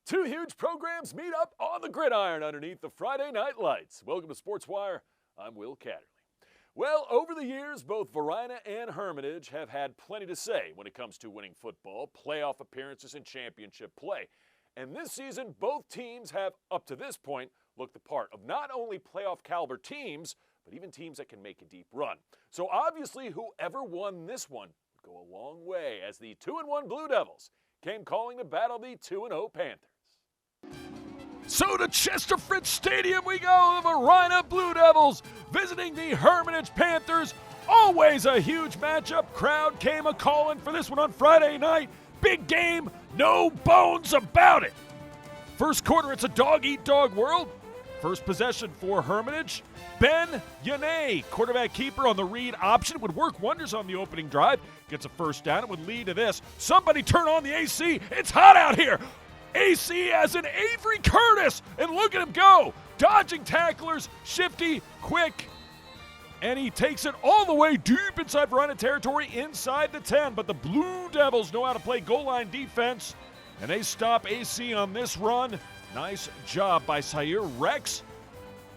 Two huge programs meet up on the gridiron underneath the Friday night lights. Welcome to Sports Wire. I'm Will Catterley. Well, over the years, both Varina and Hermitage have had plenty to say when it comes to winning football, playoff appearances, and championship play. And this season, both teams have, up to this point, looked the part of not only playoff caliber teams, but even teams that can make a deep run. So obviously, whoever won this one would go a long way as the 2-1 Blue Devils came calling to battle the 2-0 Panthers. So to Chester Fritz Stadium we go, the Varina Blue Devils visiting the Hermitage Panthers. Always a huge matchup. Crowd came a-calling for this one on Friday night. Big game, no bones about it. First quarter, it's a dog-eat-dog world. First possession for Hermitage. Ben Yanay, quarterback keeper on the read option, would work wonders on the opening drive. Gets a first down. It would lead to this. Somebody turn on the AC. It's hot out here. AC as an Avery Curtis, and look at him go. Dodging tacklers, shifty, quick, and he takes it all the way deep inside Varina territory, inside the 10. But the Blue Devils know how to play goal line defense, and they stop AC on this run. Nice job by Sayer Rex,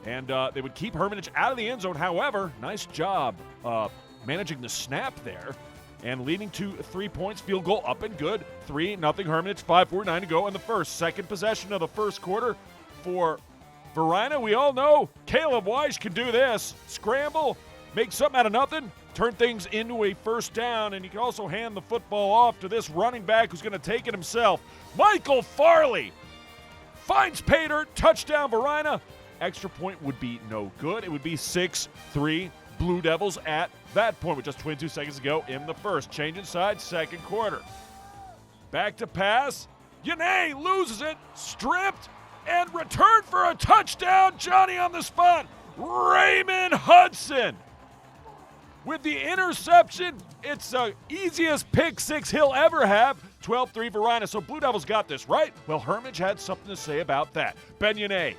and they would keep Hermitage out of the end zone. However, nice job managing the snap there. And leading to 3 points, field goal up and good. 3-0 Hermitage, 5:49 to go in the first. Second possession of the first quarter for Varina. We all know Caleb Weiss can do this. Scramble, make something out of nothing, turn things into a first down, and he can also hand the football off to this running back who's going to take it himself. Michael Farley finds pay dirt, touchdown Varina. Extra point would be no good. It would be 6-3 Blue Devils at that point with just 22 seconds to go in the first. Change inside, second quarter. Back to pass. Yanay loses it, stripped, and returned for a touchdown. Johnny on the spot. Raymond Hudson with the interception. It's the easiest pick six he'll ever have. 12-3 Varina. So Blue Devils got this, right? Well, Hermitage had something to say about that. Ben Yanay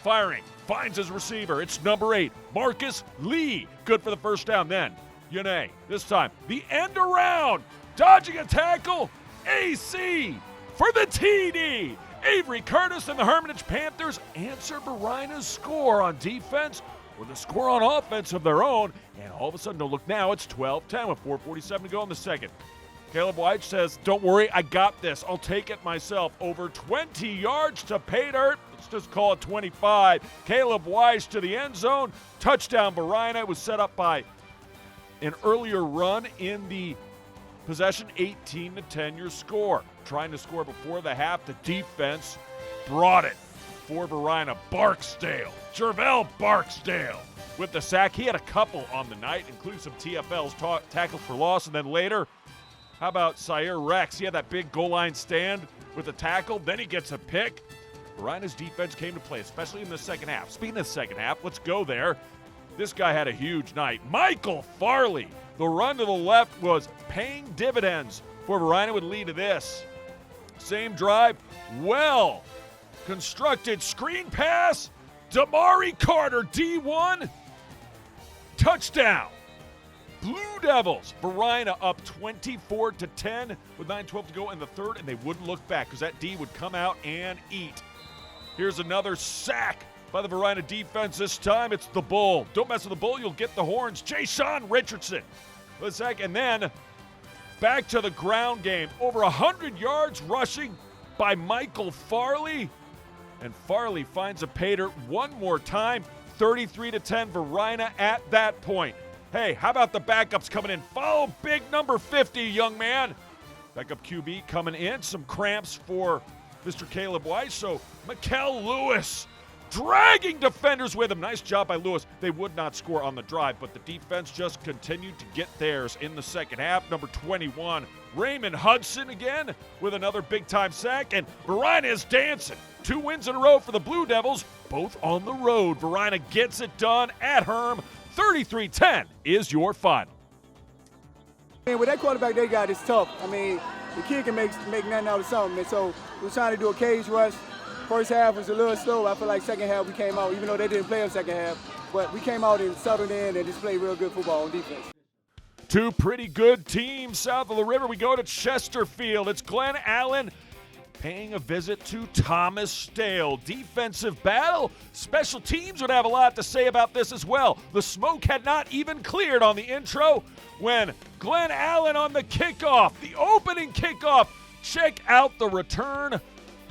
firing. Finds his receiver. It's number 8, Marcus Lee. Good for the first down then. Yanay, this time, the end around. Dodging a tackle. AC for the TD. Avery Curtis and the Hermitage Panthers answer Varina's score on defense with a score on offense of their own. And all of a sudden, no look now, it's 12-10 with 4:47 to go in the second. Caleb White says, don't worry, I got this. I'll take it myself. Over 20 yards to pay dirt. Let's just call it 25. Caleb Weiss to the end zone. Touchdown Varina. It was set up by an earlier run in the possession. 18-10 your score. Trying to score before the half. The defense brought it for Varina. Barksdale. Jervell Barksdale with the sack. He had a couple on the night, including some TFLs, tackles for loss, and then later, how about Sayer Rex? He had that big goal line stand with a tackle. Then he gets a pick. Varina's defense came to play, especially in the second half. Speaking of the second half, let's go there. This guy had a huge night. Michael Farley. The run to the left was paying dividends for Varina. Would lead to this. Same drive. Well constructed screen pass. Damari Carter, D1. Touchdown. Blue Devils, Varina up 24-10 with 9:12 to go in the third, and they wouldn't look back because that D would come out and eat. Here's another sack by the Varina defense. This time it's the Bull. Don't mess with the Bull, you'll get the horns. Jay-Sean Richardson with a sack, and then back to the ground game. Over 100 yards rushing by Michael Farley, and Farley finds a pay dirt one more time. 33-10 Varina at that point. Hey, how about the backups coming in? Follow big number 50, young man. Backup QB coming in. Some cramps for Mr. Caleb Weiss. So, Mikel Lewis dragging defenders with him. Nice job by Lewis. They would not score on the drive, but the defense just continued to get theirs in the second half. Number 21, Raymond Hudson again with another big-time sack. And Varina is dancing. 2 wins in a row for the Blue Devils, both on the road. Varina gets it done at Herm. 33-10 is your final. With that quarterback they got, it's tough. I mean, the kid can make nothing out of something. And so we're trying to do a cage rush. First half was a little slow. I feel like second half we came out, even though they didn't play in second half. But we came out and settled in and just played real good football on defense. Two pretty good teams south of the river. We go to Chesterfield. It's Glen Allen paying a visit to Thomas Stale. Defensive battle. Special teams would have a lot to say about this as well. The smoke had not even cleared on the intro when Glen Allen on the kickoff, the opening kickoff. Check out the return,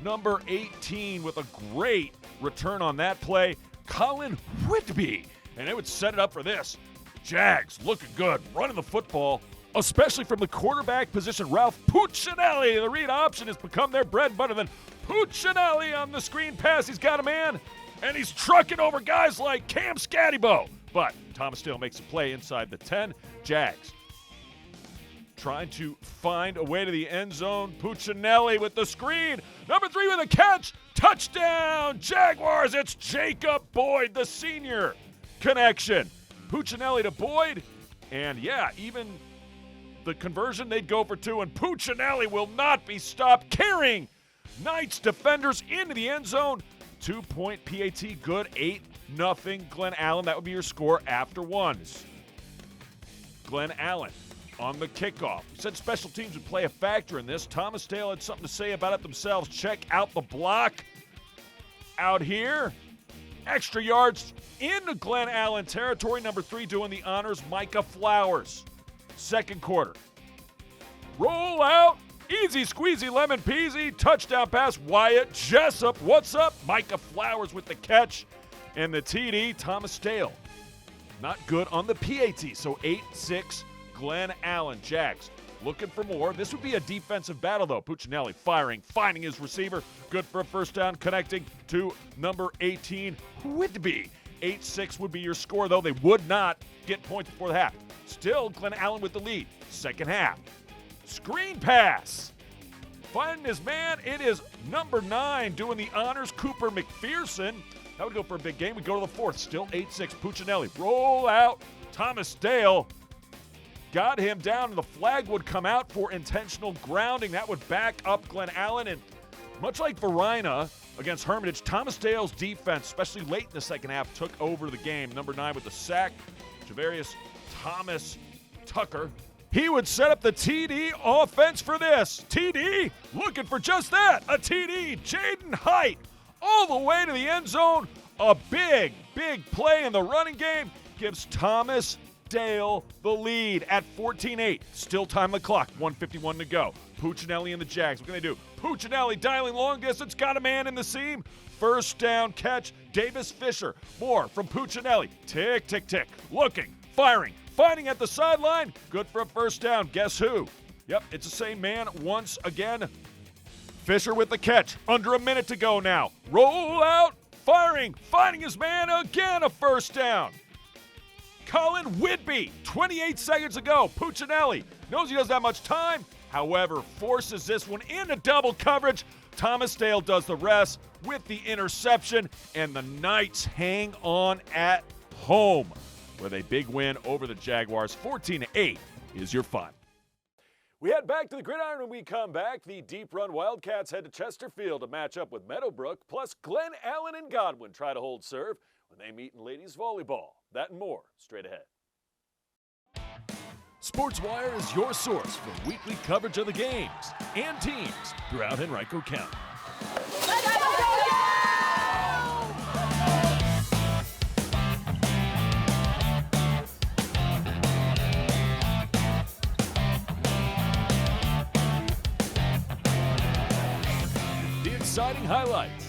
number 18 with a great return on that play, Colin Whitby. And it would set it up for this. Jags looking good, running the football, especially from the quarterback position. Ralph Puccinelli, the read option has become their bread and butter. Then Puccinelli on the screen pass. He's got a man, and he's trucking over guys like Cam Scattybo. But Thomas Stale makes a play inside the 10. Jags trying to find a way to the end zone. Puccinelli with the screen. Number 3 with a catch. Touchdown, Jaguars. It's Jacob Boyd, the senior. Connection. Puccinelli to Boyd. And yeah, even the conversion, they'd go for 2. And Puccinelli will not be stopped, carrying Knights defenders into the end zone. 2-point PAT, good. 8-0 Glen Allen. That would be your score after ones. Glen Allen on the kickoff. We said special teams would play a factor in this. Thomas Stale had something to say about it themselves. Check out the block out here. Extra yards into Glen Allen territory. Number 3 doing the honors, Micah Flowers. Second quarter. Roll out. Easy squeezy lemon peasy. Touchdown pass. Wyatt Jessup. What's up? Micah Flowers with the catch. And the TD, Thomas Stale. Not good on the PAT. So 8-6 Glen Allen. Jags looking for more. This would be a defensive battle, though. Puccinelli firing, finding his receiver. Good for a first down, connecting to number 18, Whitby. 8-6 would be your score, though. They would not get points before the half. Still, Glen Allen with the lead. Second half. Screen pass. Finding his man. It is number 9 doing the honors, Cooper McPherson. That would go for a big game. We go to the fourth. Still 8-6. Puccinelli. Roll out. Thomas Stale got him down, and the flag would come out for intentional grounding. That would back up Glen Allen. And much like Varina against Hermitage, Thomas Stale's defense, especially late in the second half, took over the game. Number 9 with the sack, Javarius Thomas Tucker. He would set up the TD offense for this. TD looking for just that, a TD. Jaden Height all the way to the end zone. A big, big play in the running game gives Thomas Stale the lead at 14-8. Still time the clock, 1:51 to go. Puccinelli and the Jags. What can they do? Puccinelli dialing long distance, got a man in the seam. First down catch, Davis Fisher. More from Puccinelli. Tick, tick, tick. Looking, firing, finding at the sideline. Good for a first down. Guess who? Yep, it's the same man once again. Fisher with the catch. Under a minute to go now. Roll out, firing, finding his man again. A first down. Colin Whitby, 28 seconds ago. Puccinelli knows he doesn't have much time, however, forces this one into double coverage. Thomas Stale does the rest with the interception, and the Knights hang on at home with a big win over the Jaguars. 14-8 is your final. We head back to the gridiron when we come back. The Deep Run Wildcats head to Chesterfield to match up with Meadowbrook, plus Glen Allen and Godwin try to hold serve when they meet in ladies volleyball. That and more straight ahead. SportsWire is your source for weekly coverage of the games and teams throughout Henrico County. The exciting highlights.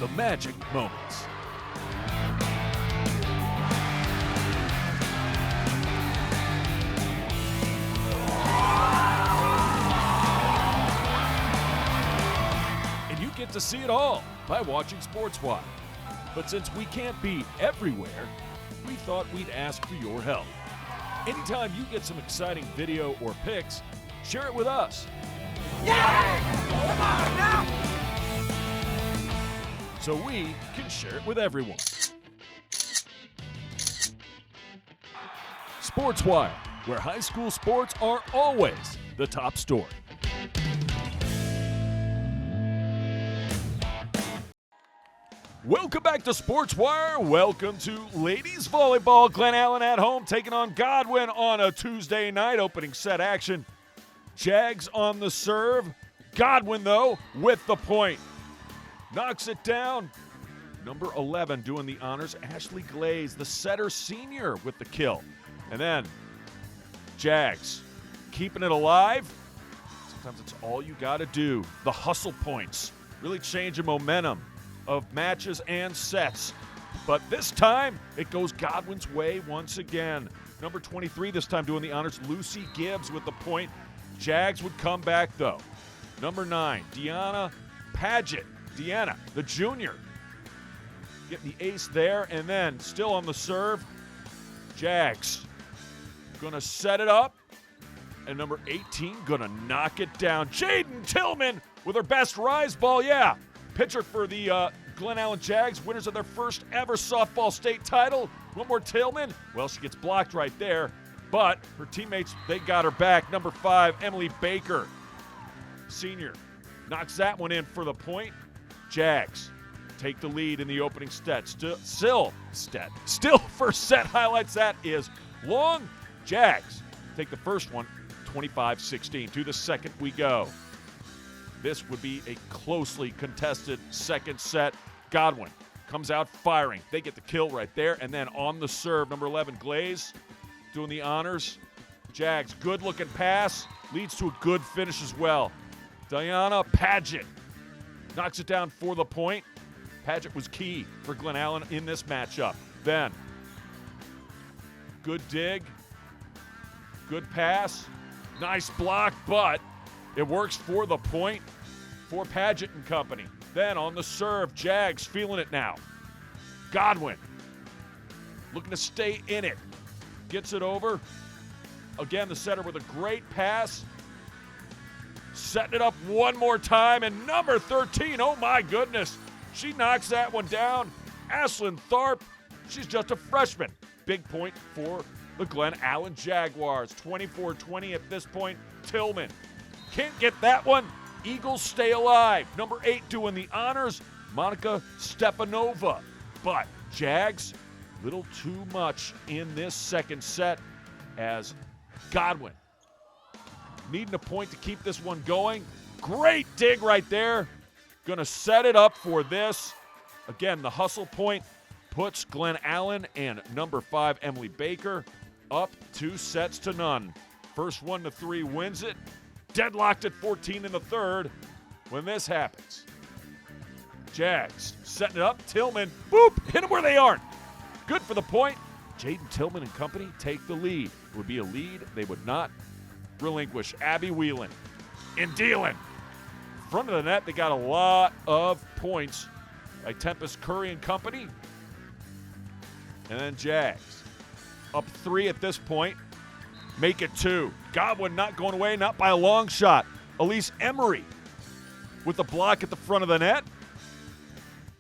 The magic moments. And you get to see it all by watching SportsWire. But since we can't be everywhere, we thought we'd ask for your help. Anytime you get some exciting video or pics, share it with us. Yeah! Come on now! So we can share it with everyone. SportsWire, where high school sports are always the top story. Welcome back to SportsWire. Welcome to ladies volleyball. Glen Allen at home taking on Godwin on a Tuesday night opening set action. Jags on the serve. Godwin, though, with the point. Knocks it down. Number 11 doing the honors, Ashley Glaze, the setter senior with the kill. And then Jags keeping it alive. Sometimes it's all you got to do. The hustle points really changing momentum of matches and sets. But this time, it goes Godwin's way once again. Number 23 this time doing the honors, Lucy Gibbs with the point. Jags would come back, though. Number 9, Deanna Paget. Deanna, the junior, getting the ace there, and then still on the serve, Jags gonna set it up, and number 18 gonna knock it down. Jaden Tillman with her best rise ball, yeah. Pitcher for the Glen Allen Jags, winners of their first ever softball state title. One more Tillman. Well, she gets blocked right there, but her teammates, they got her back. Number 5, Emily Baker, senior, knocks that one in for the point. Jags take the lead in the opening set. Still first set highlights that is long. Jags take the first one, 25-16. To the second we go. This would be a closely contested second set. Godwin comes out firing. They get the kill right there. And then on the serve, number 11, Glaze, doing the honors. Jags, good-looking pass. Leads to a good finish as well. Diana Paget knocks it down for the point. Paget was key for Glen Allen in this matchup. Then, good dig, good pass, nice block, but it works for the point for Paget and company. Then on the serve, Jags feeling it now. Godwin looking to stay in it. Gets it over. Again, the setter with a great pass. Setting it up one more time, and number 13, oh my goodness, she knocks that one down. Ashlyn Tharp, she's just a freshman. Big point for the Glen Allen Jaguars. 24-20 at this point. Tillman can't get that one. Eagles stay alive. Number 8 doing the honors, Monica Stepanova. But Jags, little too much in this second set as Godwin needing a point to keep this one going. Great dig right there. Gonna set it up for this. Again, the hustle point puts Glen Allen and number 5, Emily Baker, up 2-0. First 1-3 wins it. Deadlocked at 14 in the third when this happens. Jags setting it up. Tillman, boop, hit them where they aren't. Good for the point. Jaden Tillman and company take the lead. It would be a lead they would not relinquish. Abby Whelan and dealing. Front of the net, they got a lot of points by Tempest Curry and company. And then Jags up 3 at this point. Make it 2. Godwin not going away, not by a long shot. Elise Emery with the block at the front of the net.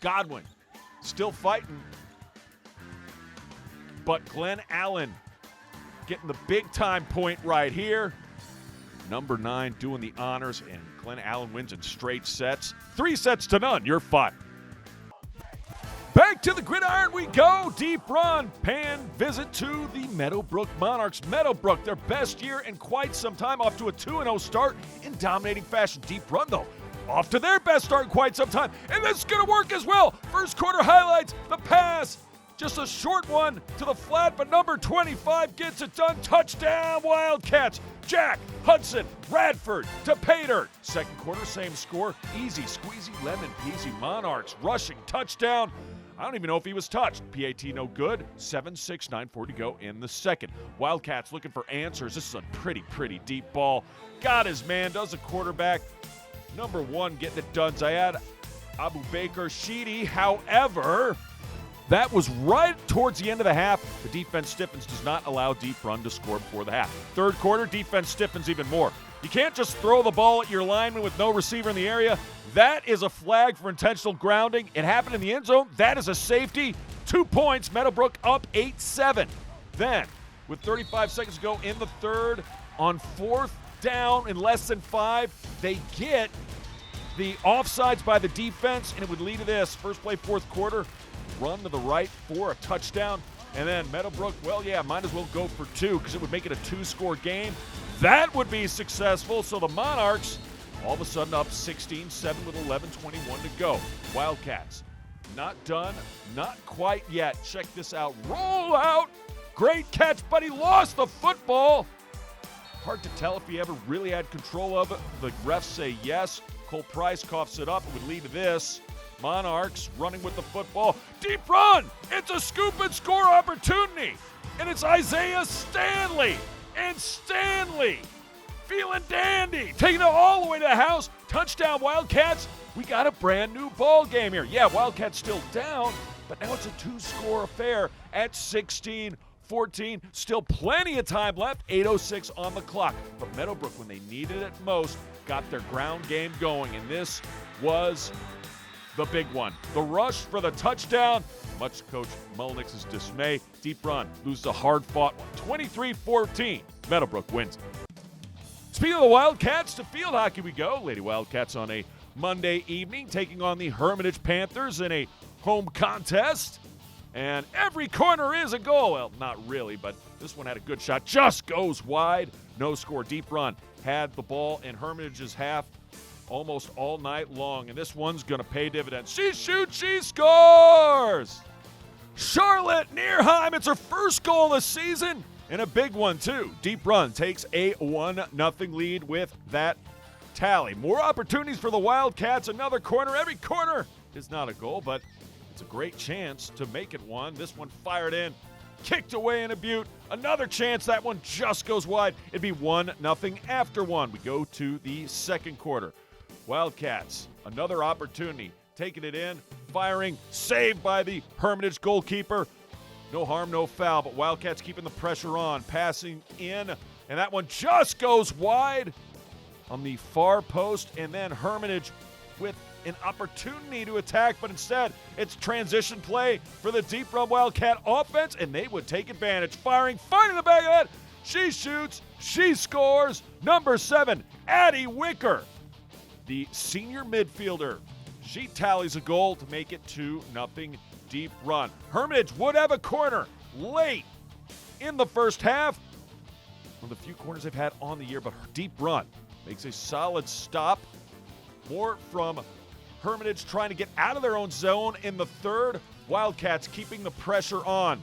Godwin still fighting. But Glen Allen getting the big time point right here. Number 9 doing the honors, and Glen Allen wins in straight sets. 3-0. You're fine. Back to the gridiron we go. Deep run. Pan visit to the Meadowbrook Monarchs. Meadowbrook, their best year in quite some time, off to a 2-0 start in dominating fashion. Deep run, though, off to their best start in quite some time. And this is going to work as well. First quarter highlights, the pass. Just a short one to the flat, but number 25 gets it done. Touchdown, Wildcats. Jack, Hudson, Radford to Pater. Second quarter, same score. Easy, squeezy, lemon peasy. Monarchs rushing touchdown. I don't even know if he was touched. PAT no good. 7-6, 9:40 to go in the second. Wildcats looking for answers. This is a pretty deep ball. Got his man, does a quarterback. Number 1 getting it done. Zayad Abu Baker Sheedy. However, that was right towards the end of the half. The defense stiffens, does not allow Deep Run to score before the half. Third quarter, defense stiffens even more. You can't just throw the ball at your lineman with no receiver in the area. That is a flag for intentional grounding. It happened in the end zone. That is a safety. 2 points. Meadowbrook up 8-7. Then with 35 seconds to go in the third. On fourth down in less than 5, they get the offsides by the defense, and it would lead to this. First play, fourth quarter, run to the right for a touchdown. And then Meadowbrook, might as well go for 2 because it would make it a 2-score game. That would be successful. So the Monarchs all of a sudden up 16-7 with 11:21 to go. Wildcats not done, not quite yet. Check this out. Roll out. Great catch, but he lost the football. Hard to tell if he ever really had control of it. The refs say yes. Cole Price coughs it up. It would lead to this. Monarchs running with the football. Deep run. It's a scoop and score opportunity. And it's Isaiah Stanley. And Stanley feeling dandy. Taking it all the way to the house. Touchdown, Wildcats. We got a brand new ball game here. Yeah, Wildcats still down, but now it's a 2-score affair at 16-14. Still plenty of time left. 8:06 on the clock. But Meadowbrook, when they needed it most, got their ground game going. And this was the big one. The rush for the touchdown. Much to Coach Mullenix's dismay. Deep run. Loses a hard-fought one. 23-14. Meadowbrook wins. Speaking of the Wildcats, to field hockey we go. Lady Wildcats on a Monday evening taking on the Hermitage Panthers in a home contest. And every corner is a goal. Well, not really, but this one had a good shot. Just goes wide. No score. Deep run. Had the ball in Hermitage's half almost all night long. And this one's going to pay dividends. She shoots. She scores. Charlotte Nearheim. It's her first goal of the season. And a big one, too. Deep run takes a 1-0 lead with that tally. More opportunities for the Wildcats. Another corner. Every corner is not a goal, but it's a great chance to make it one. This one fired in, kicked away in a butte. Another chance. That one just goes wide. It'd be 1-0 after one. We go to the second quarter. Wildcats, another opportunity. Taking it in, firing, saved by the Hermitage goalkeeper. No harm, no foul, but Wildcats keeping the pressure on, passing in, and that one just goes wide on the far post, and then Hermitage with an opportunity to attack, but instead it's transition play for the deep run Wildcat offense, and they would take advantage. Firing, finding the back of that. She shoots, she scores. Number 7, Addie Wicker, the senior midfielder. She tallies a goal to make it 2-0 deep run. Hermitage would have a corner late in the first half. One of the few corners they've had on the year, but her deep run makes a solid stop. More from Hermitage trying to get out of their own zone in the third. Wildcats keeping the pressure on.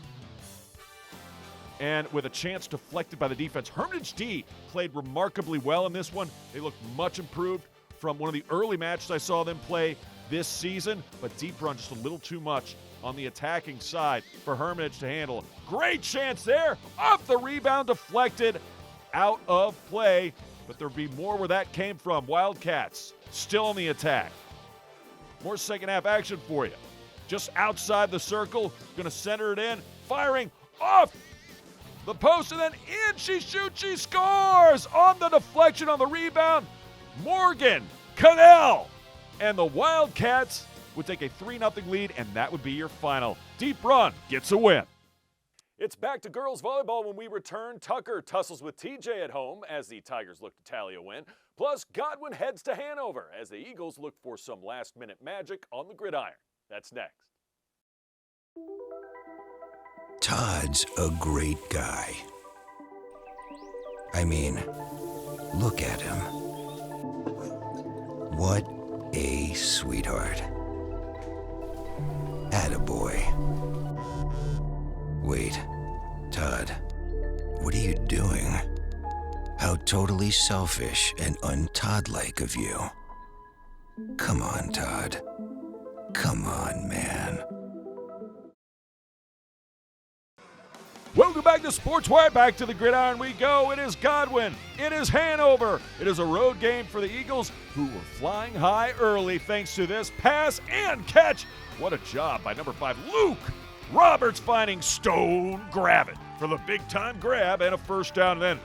And with a chance deflected by the defense. Hermitage D played remarkably well in this one. They looked much improved from one of the early matches I saw them play this season, but deep run just a little too much on the attacking side for Hermitage to handle. Great chance there. Off the rebound, deflected, out of play. But there'll be more where that came from. Wildcats still on the attack. More second half action for you. Just outside the circle, going to center it in. Firing off the post and then in. She shoots, she scores on the deflection, on the rebound. Morgan Cannell. And the Wildcats would take a 3-0 lead, and that would be your final. Deep run gets a win. It's back to girls volleyball when we return. Tucker tussles with TJ at home as the Tigers look to tally a win. Plus, Godwin heads to Hanover as the Eagles look for some last-minute magic on the gridiron. That's next. Todd's a great guy. I mean, look at him. What a sweetheart. Attaboy. Wait, Todd, what are you doing? How totally selfish and un-Todd-like of you. Come on, Todd. Come on, man. Welcome back to SportsWire. Back to the gridiron we go. It is Godwin. It is Hanover. It is a road game for the Eagles, who were flying high early thanks to this pass and catch. What a job by number 5, Luke Roberts, finding Stone Gravitt for the big-time grab and a first down. And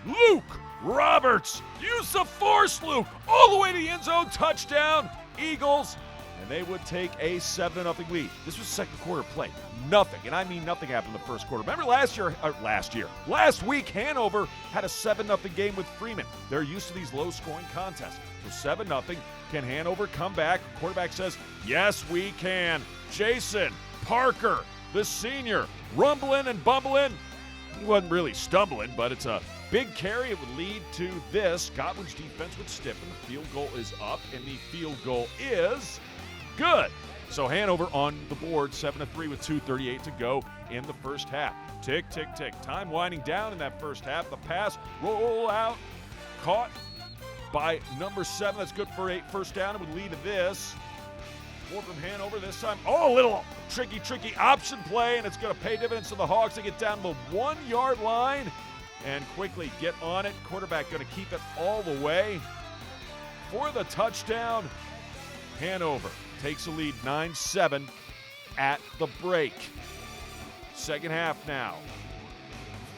then Luke Roberts, use the force, Luke, all the way to the end zone, touchdown. Eagles and they would take a 7-0 lead. This was second quarter play. Nothing, and I mean nothing happened in the first quarter. Remember last week, Hanover had a 7-0 game with Freeman. They're used to these low-scoring contests. So 7-0. Can Hanover come back? Quarterback says, yes, we can. Jason Parker, the senior, rumbling and bumbling. He wasn't really stumbling, but it's a big carry. It would lead to this. Godwin's defense would stiffen. The field goal is up, and the field goal is good. So Hanover on the board, 7-3 with 2:38 to go in the first half. Tick, tick, tick. Time winding down in that first half. The pass, roll out, caught by number 7. That's good for a first down. It would lead to this. More from Hanover this time. Oh, a little tricky option play, and it's going to pay dividends to the Hawks. They get down the 1-yard line and quickly get on it. Quarterback going to keep it all the way for the touchdown. Hanover takes a lead 9-7 at the break. Second half now.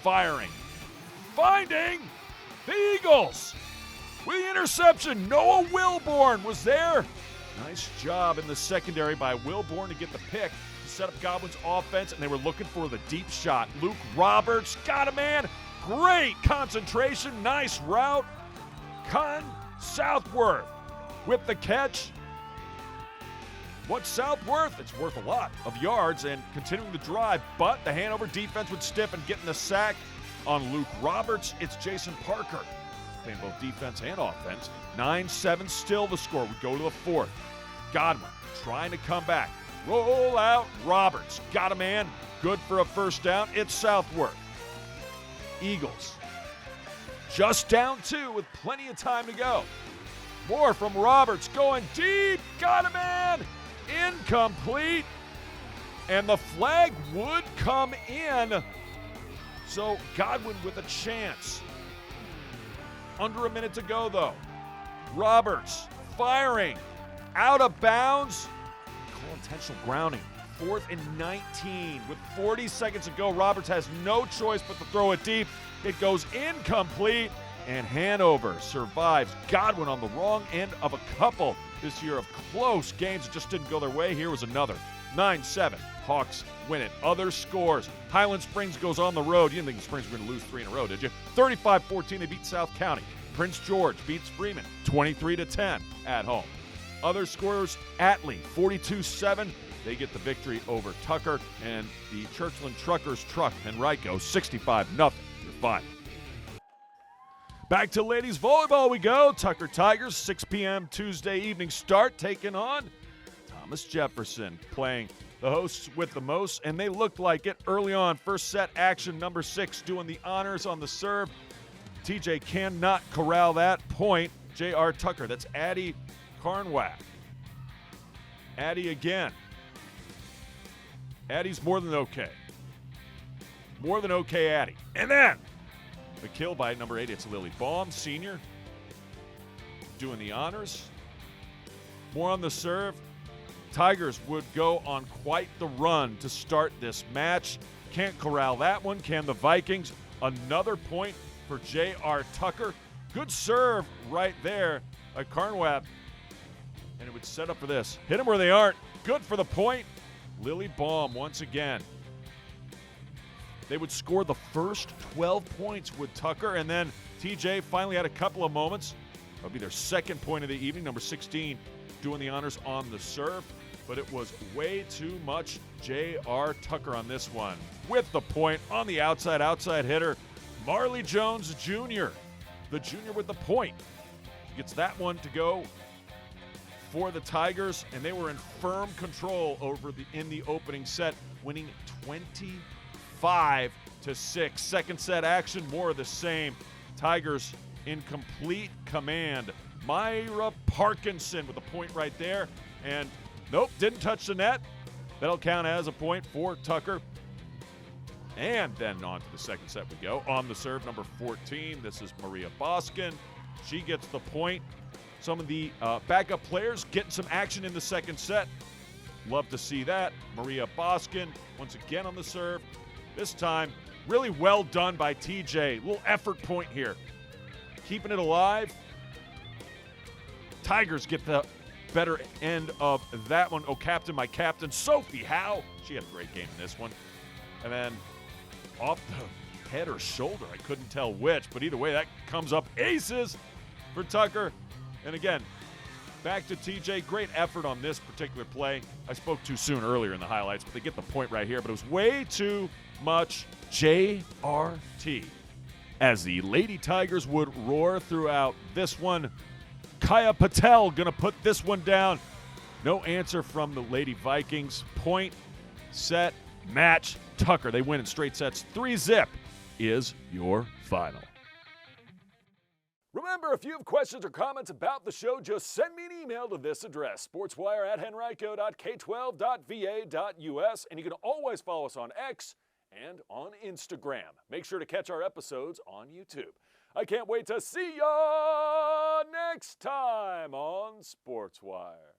Firing. Finding the Eagles with the interception. Noah Wilborn was there. Nice job in the secondary by Wilborn to get the pick to set up Godwin's offense, and they were looking for the deep shot. Luke Roberts got a man. Great concentration. Nice route. Southworth with the catch. What's Southworth? It's worth a lot of yards and continuing the drive, but the Hanover defense would stiffen, getting the sack on Luke Roberts. It's Jason Parker playing both defense and offense. 9-7 still the score. We go to the fourth. Godwin trying to come back. Roll out. Roberts got a man. Good for a first down. It's Southworth. Eagles just down 2 with plenty of time to go. More from Roberts going deep. Got a man. Incomplete. And the flag would come in. So Godwin with a chance. Under a minute to go, though. Roberts firing out of bounds. Call intentional grounding. 4th and 19 with 40 seconds to go. Roberts has no choice but to throw it deep. It goes incomplete, and Hanover survives. Godwin on the wrong end of a couple this year of close games that just didn't go their way. Here was another. 9-7. Hawks win it. Other scores. Highland Springs goes on the road. You didn't think Springs were going to lose 3 in a row, did you? 35-14, they beat South County. Prince George beats Freeman 23-10 at home. Other scores, Atlee 42-7. They get the victory over Tucker, and the Churchland Truckers truck Henrico 65-0. You're fine. Back to ladies volleyball we go. Tucker Tigers, 6 p.m. Tuesday evening start, taking on Thomas Jefferson, playing the hosts with the most, and they looked like it early on. First set action, number 6 doing the honors on the serve. TJ cannot corral that point. J.R. Tucker, that's Addie Carnwack. Addie again. Addie's more than okay. More than okay, Addie. And then the kill by number 8, it's Lily Baum, senior, doing the honors. More on the serve. Tigers would go on quite the run to start this match. Can't corral that one. Can the Vikings? Another point for J.R. Tucker. Good serve right there by Carnwatt. And it would set up for this. Hit them where they aren't. Good for the point. Lily Baum once again. They would score the first 12 points with Tucker, and then TJ finally had a couple of moments. That'll be their second point of the evening. Number 16 doing the honors on the serve, but it was way too much J.R. Tucker on this one. With the point on the outside hitter, Marley Jones Jr., the junior with the point. Gets that one to go for the Tigers, and they were in firm control in the opening set, winning 25-6. Second set action, more of the same. Tigers in complete command. Myra Parkinson with a point right there, and nope, didn't touch the net. That'll count as a point for Tucker. And then on to the second set we go. On the serve, number 14, this is Maria Boskin. She gets the point. Some of the backup players getting some action in the second set. Love to see that. Maria Boskin once again on the serve. This time, really well done by TJ. Little effort point here. Keeping it alive. Tigers get the better end of that one. Oh, my captain, Sophie Howe. She had a great game in this one. And then off the head or shoulder, I couldn't tell which, but either way, that comes up aces for Tucker. And again, back to TJ. Great effort on this particular play. I spoke too soon earlier in the highlights, but they get the point right here. But it was way too much JRT. As the Lady Tigers would roar throughout this one. Kaya Patel going to put this one down. No answer from the Lady Vikings. Point, set, match, Tucker. They win in straight sets. 3-0 is your final. Remember, if you have questions or comments about the show, just send me an email to this address, sportswire@henrico.k12.va.us, and you can always follow us on X and on Instagram. Make sure to catch our episodes on YouTube. I can't wait to see ya next time on Sportswire.